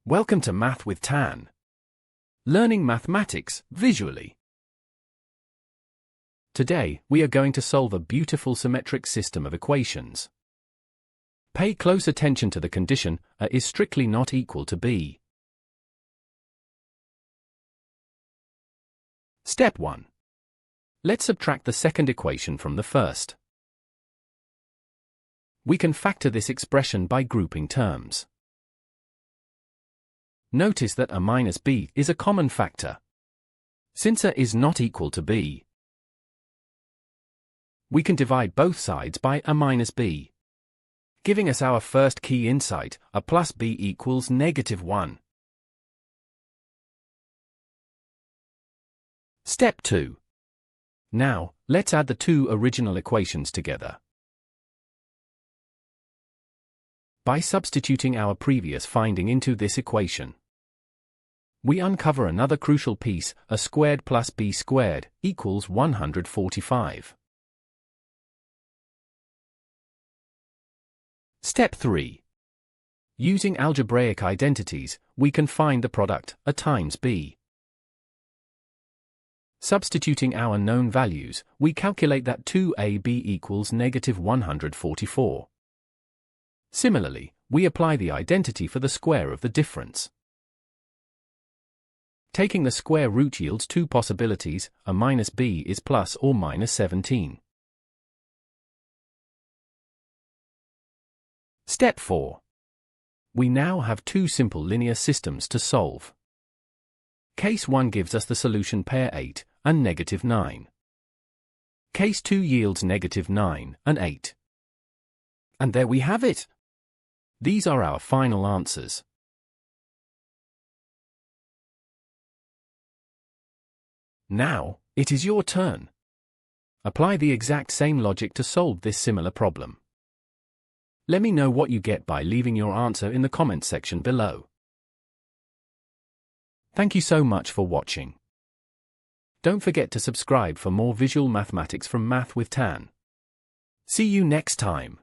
Welcome to Math with Tan. Learning mathematics visually. Today, we are going to solve a beautiful symmetric system of equations. Pay close attention to the condition A is strictly not equal to B. Step 1. Let's subtract the second equation from the first. We can factor this expression by grouping terms. Notice that A minus B is a common factor. Since A is not equal to B, we can divide both sides by A minus B, giving us our first key insight: A plus B equals -1. Step 2. Now, let's add the two original equations together. By substituting our previous finding into this equation, we uncover another crucial piece: A squared plus B squared equals 145. Step 3. Using algebraic identities, we can find the product A times B. Substituting our known values, we calculate that 2AB equals -144. Similarly, we apply the identity for the square of the difference. Taking the square root yields two possibilities: A minus B is plus or minus 17. Step 4. We now have two simple linear systems to solve. Case 1 gives us the solution pair 8 and -9. Case 2 yields -9 and 8. And there we have it. These are our final answers. Now, it is your turn. Apply the exact same logic to solve this similar problem. Let me know what you get by leaving your answer in the comments section below. Thank you so much for watching. Don't forget to subscribe for more visual mathematics from Math with Tan. See you next time.